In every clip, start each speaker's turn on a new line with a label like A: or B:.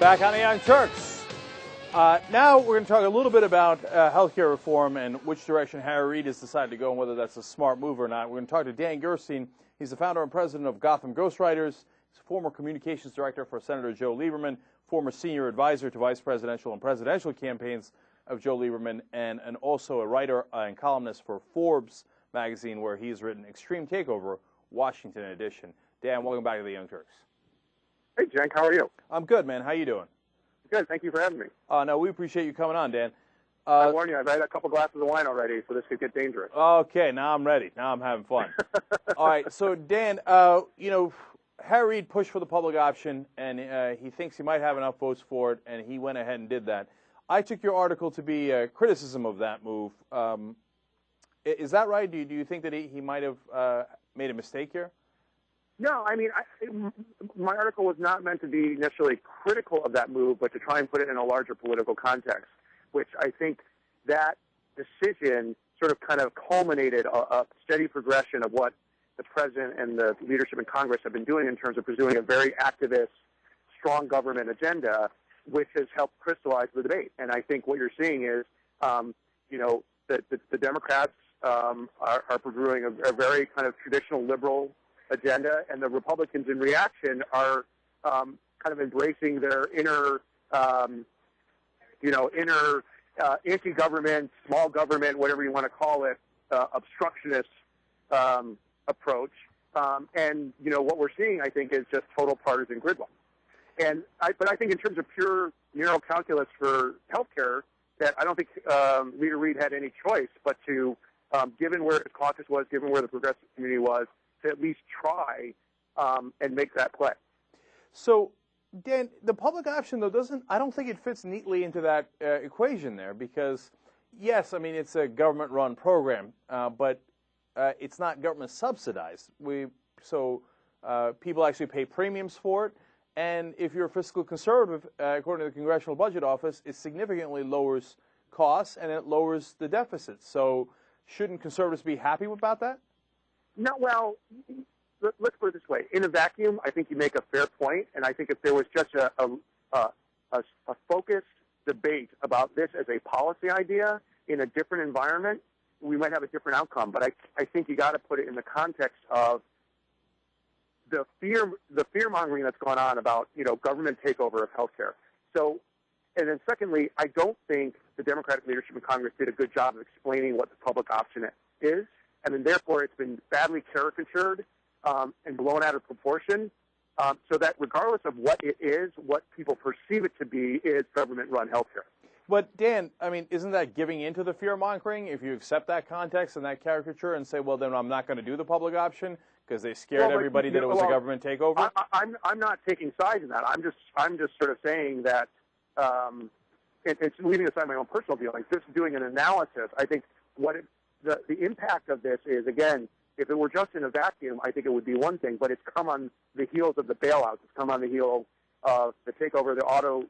A: Back on the Young Turks. Now we're going to talk a little bit about healthcare reform and which direction Harry Reid has decided to go and whether that's a smart move or not. We're going to talk to Dan Gerstein. He's the founder and president of Gotham Ghostwriters. He's a former communications director for Senator Joe Lieberman, former senior advisor to vice presidential and presidential campaigns of Joe Lieberman, and also a writer and columnist for Forbes magazine, where he's written Extreme Takeover, Washington Edition. Dan, welcome back to the Young Turks.
B: Hey, Jen, how are you?
A: I'm good, man. How you doing?
B: Good. Thank you for having me.
A: No, we appreciate you coming on, Dan.
B: I warn you, I've had a couple glasses of wine already, so this could get dangerous.
A: Okay, now I'm ready. Now I'm having fun. All right, so Dan, Harry Reid pushed for the public option, and he thinks he might have enough votes for it, and he went ahead and did that. I took your article to be a criticism of that move. Is that right? Do you think that he might have made a mistake here?
B: No, I mean, my article was not meant to be necessarily critical of that move, but to try and put it in a larger political context, which I think that decision sort of kind of culminated a steady progression of what the president and the leadership in Congress have been doing in terms of pursuing a very activist, strong government agenda, which has helped crystallize the debate. And I think what you're seeing is, the Democrats are pursuing a very kind of traditional liberal agenda, and the Republicans, in reaction, are kind of embracing their inner anti-government, small government, whatever you want to call it, obstructionist approach. And what we're seeing, I think, is just total partisan gridlock. But I think in terms of pure narrow calculus for healthcare, that I don't think Leader Reid had any choice but to, given where his caucus was, given where the progressive community was, to at least try and make that play.
A: So, Dan, the public option, though, I don't think it fits neatly into that equation there, because, yes, I mean, it's a government-run program, but it's not government subsidized. People actually pay premiums for it, and if you're fiscal conservative, according to the Congressional Budget Office, it significantly lowers costs and it lowers the deficit. So shouldn't conservatives be happy about that?
B: No, well, let's put it this way. In a vacuum, I think you make a fair point, and I think if there was just a focused debate about this as a policy idea in a different environment, we might have a different outcome. But I think you got to put it in the context of the fear-mongering that's gone on about government takeover of healthcare. So, and then secondly, I don't think the Democratic leadership in Congress did a good job of explaining what the public option is. And then, therefore, it's been badly caricatured and blown out of proportion, so that regardless of what it is, what people perceive it to be is government-run healthcare.
A: But, Dan, I mean, isn't that giving into the fear-mongering if you accept that context and that caricature and say, well, then I'm not going to do the public option because they scared everybody that it was a government takeover?
B: I'm not taking sides in that. I'm just sort of saying that it's leaving aside my own personal feelings, just doing an analysis. I think the impact of this is, again, if it were just in a vacuum, I think it would be one thing, but it's come on the heels of the bailouts. It's come on the heels of the takeover of the auto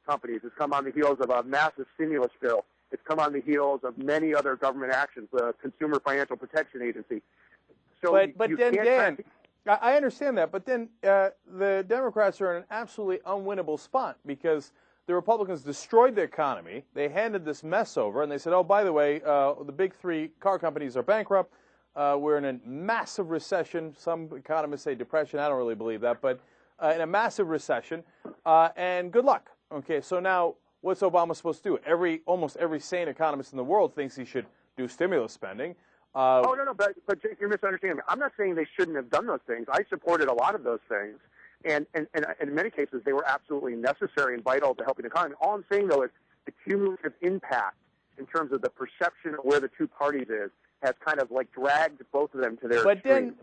B: companies. It's come on the heels of a massive stimulus bill. It's come on the heels of many other government actions, the Consumer Financial Protection Agency. So
A: but then, Dan, I understand that, but then the Democrats are in an absolutely unwinnable spot because the Republicans destroyed the economy. They handed this mess over, and they said, oh, by the way, the big three car companies are bankrupt. We're in a massive recession. Some economists say depression. I don't really believe that, but in a massive recession, and good luck. Okay, so now what's Obama supposed to do? Almost every sane economist in the world thinks he should do stimulus spending.
B: No, but Jake, you're misunderstanding me. I'm not saying they shouldn't have done those things. I supported a lot of those things. And in many cases, they were absolutely necessary and vital to helping the economy. All I'm saying, though, is the cumulative impact in terms of the perception of where the two parties is has kind of like dragged both of them to their extremes.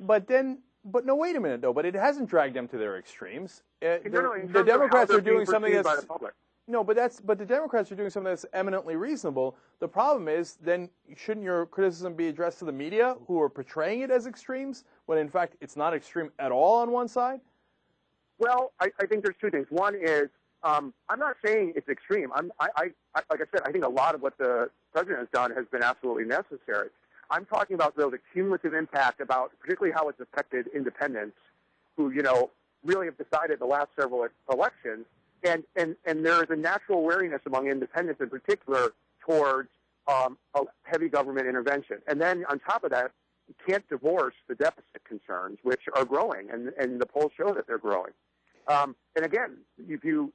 A: But no, wait a minute, though. But it hasn't dragged them to their extremes.
B: The
A: Democrats are doing something that's
B: by the public.
A: No, but the Democrats are doing something that's eminently reasonable. The problem is, then shouldn't your criticism be addressed to the media who are portraying it as extremes when in fact it's not extreme at all on one side?
B: Well, I think there's two things. One is I'm not saying it's extreme. Like I said, I think a lot of what the president has done has been absolutely necessary. I'm talking about, though, the cumulative impact about particularly how it's affected independents who, really have decided the last several elections and there is a natural wariness among independents in particular towards a heavy government intervention. And then on top of that, you can't divorce the deficit concerns, which are growing, and the polls show that they're growing. And again, if you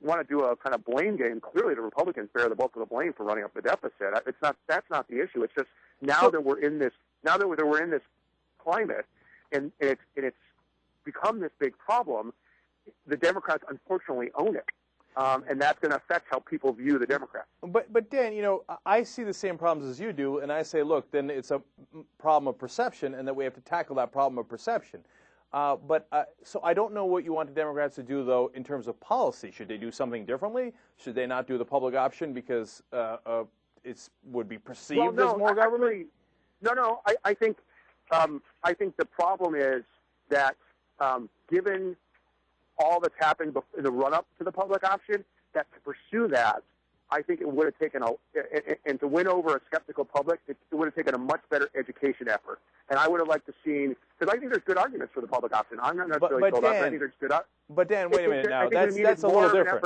B: want to do a kind of blame game, clearly the Republicans bear the bulk of the blame for running up the deficit. That's not the issue. It's just now that we're in this climate, and it's become this big problem, the Democrats unfortunately own it. And that's going to affect how people view the Democrats.
A: But Dan, I see the same problems as you do, and I say, look, then it's a problem of perception, and that we have to tackle that problem of perception. So I don't know what you want the Democrats to do, though, in terms of policy. Should they do something differently? Should they not do the public option because it would be perceived as more government?
B: No. I think the problem is that given all that's happened in the run-up to the public option, that to pursue that, I think it would have taken and to win over a skeptical public, it would have taken a much better education effort. And I would have liked to seen, because I think there's good arguments for the public option. I'm not necessarily sold out, but I think there's good.
A: But Dan, wait a minute now. That's a little different.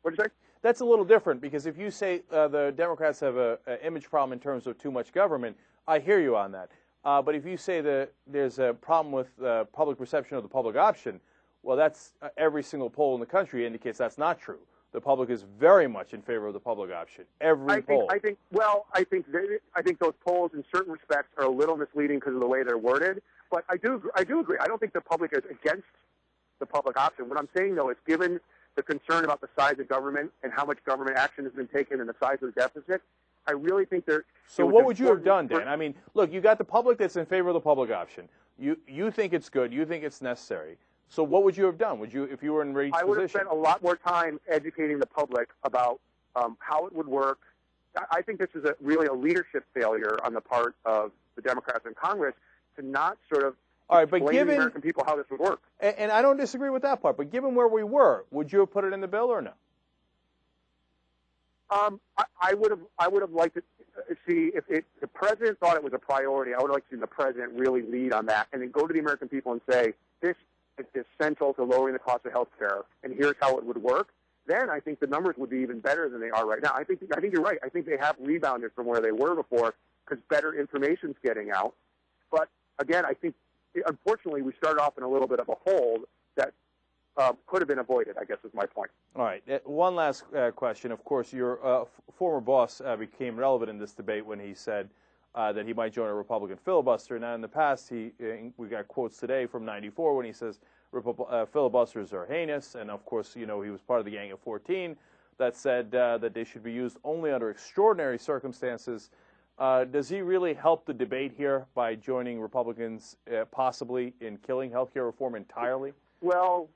B: What'd you say?
A: That's a little different, because if you say the Democrats have an image problem in terms of too much government, I hear you on that. But if you say that there's a problem with public perception of the public option, well, that's every single poll in the country indicates that's not true. The public is very much in favor of the public option. Every poll.
B: I think those polls, in certain respects, are a little misleading because of the way they're worded. But I do agree. I don't think the public is against the public option. What I'm saying, though, is given the concern about the size of government and how much government action has been taken and the size of the deficit, I really think there.
A: So what would you have done, Dan? I mean, look, you got the public that's in favor of the public option. You think it's good. You think it's necessary. So what would you have done? Would you, if you were in Reid's position?
B: I would have spent a lot more time educating the public about how it would work. I think this is really a leadership failure on the part of the Democrats in Congress to not sort of explain to the American people how this would work.
A: And I don't disagree with that part, but given where we were, would you have put it in the bill or no?
B: I would have liked to see if the president thought it was a priority. I would have liked to see the president really lead on that, and then go to the American people and say, this is central to lowering the cost of health care, and here's how it would work. Then I think the numbers would be even better than they are right now. I think you're right. I think they have rebounded from where they were before because better information's getting out. But again, I think unfortunately we started off in a little bit of a hole that could have been avoided, I guess is my point.
A: All right. One last question. Of course, your former boss became relevant in this debate when he said that he might join a Republican filibuster. Now, in the past, we got quotes today from '94 when he says filibusters are heinous, and of course, he was part of the Gang of 14 that said that they should be used only under extraordinary circumstances. Does he really help the debate here by joining Republicans possibly in killing health care reform entirely?
B: Well,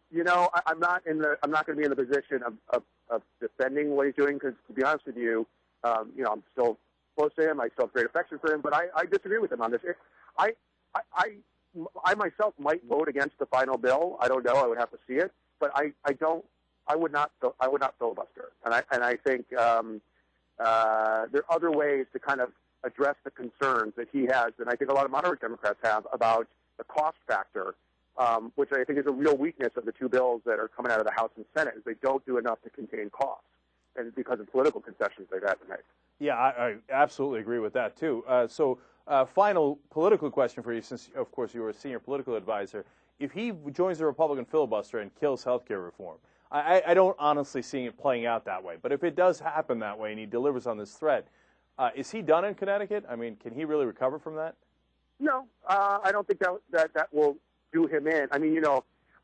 B: I'm not going to be in the position of defending what he's doing because, to be honest with you, I'm still close to him. I still have great affection for him, but I disagree with him on this. I myself might vote against the final bill. I don't know. I would have to see it, but I would not filibuster. And I think there are other ways to kind of address the concerns that he has, and I think a lot of moderate Democrats have about the cost factor, which I think is a real weakness of the two bills that are coming out of the House and Senate, is they don't do enough to contain costs, and because of political concessions they've had to make.
A: Yeah, I absolutely agree with that, too. Final political question for you, since, of course, you were a senior political advisor. If he joins the Republican filibuster and kills health care reform, I don't honestly see it playing out that way. But if it does happen that way and he delivers on this threat, is he done in Connecticut? I mean, can he really recover from that?
B: No, I don't think that will do him in. I mean,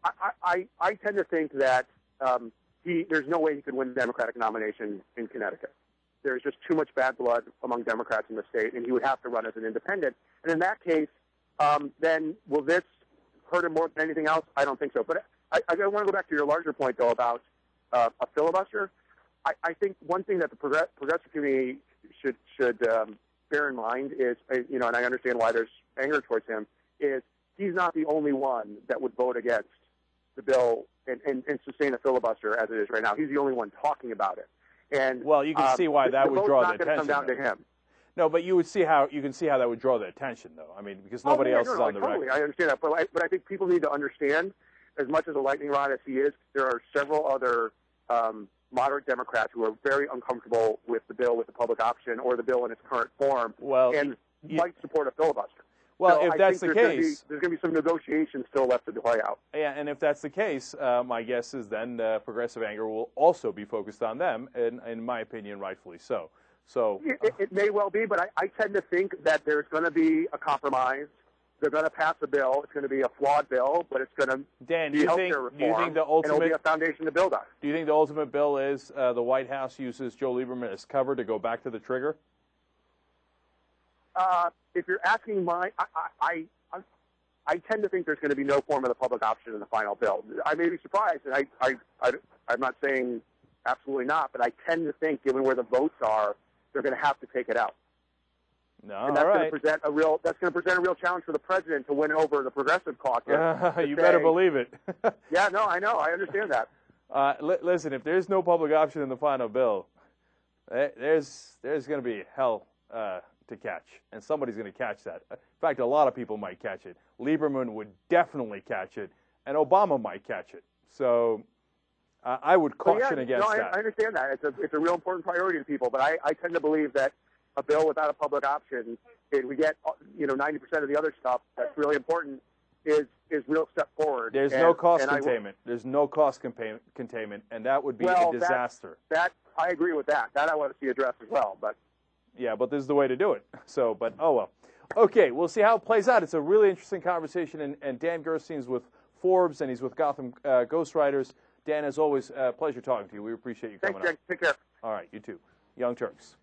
B: I tend to think that there's no way he could win the Democratic nomination in Connecticut. There's just too much bad blood among Democrats in the state, and he would have to run as an independent. And in that case, then will this hurt him more than anything else? I don't think so. But I want to go back to your larger point, though, about a filibuster. I think one thing that the progressive community should bear in mind is, and I understand why there's anger towards him, is he's not the only one that would vote against the bill and sustain a filibuster as it is right now. He's the only one talking about it. And
A: well, you can see why that would draw the attention.
B: It's not going to come down to him.
A: No, but you can see how that would draw the attention, though. I mean, because nobody else is on the record.
B: I understand that, but I think people need to understand as much as a lightning rod as he is, there are several other moderate Democrats who are very uncomfortable with the bill with the public option or the bill in its current form, and might support a filibuster.
A: Well,
B: so
A: if that's the case,
B: there's going to be some negotiations still left to play out.
A: Yeah, and if that's the case, my guess is then progressive anger will also be focused on them, and in my opinion, rightfully so.
B: It may well be, but I tend to think that there's going to be a compromise. They're going to pass a bill. It's going to be a flawed bill, but it's going to be healthcare reform,
A: do you think the ultimate,
B: and it'll be a foundation to build on.
A: Do you think the ultimate bill is the White House uses Joe Lieberman as cover to go back to the trigger?
B: If you're asking I tend to think there's going to be no form of the public option in the final bill. I may be surprised, and I'm not saying absolutely not, but I tend to think, given where the votes are, they're going to have to take it out.
A: No,
B: and that's
A: all right.
B: going to present a real challenge for the president to win over the progressive caucus.
A: You better believe it.
B: Yeah, no, I know. I understand that.
A: Listen, if there's no public option in the final bill, there's going to be hell to catch, and somebody's going to catch that. In fact, a lot of people might catch it. Lieberman would definitely catch it, and Obama might catch it. So I would caution against that.
B: I understand that. It's a real important priority to people, but I tend to believe that a bill without a public option, if we get 90% of the other stuff that's really important, is real step forward.
A: There's no cost containment. There's no cost containment, and that would be a disaster.
B: That I agree with that. That I want to see addressed as well. But
A: yeah, but this is the way to do it. So, but oh well. Okay, we'll see how it plays out. It's a really interesting conversation, and Dan Gerstein's with Forbes, and he's with Gotham Ghostwriters. Dan, as always, pleasure talking to you. We appreciate you coming on.
B: Thanks, Jack. Take care.
A: All right, you too. Young Turks.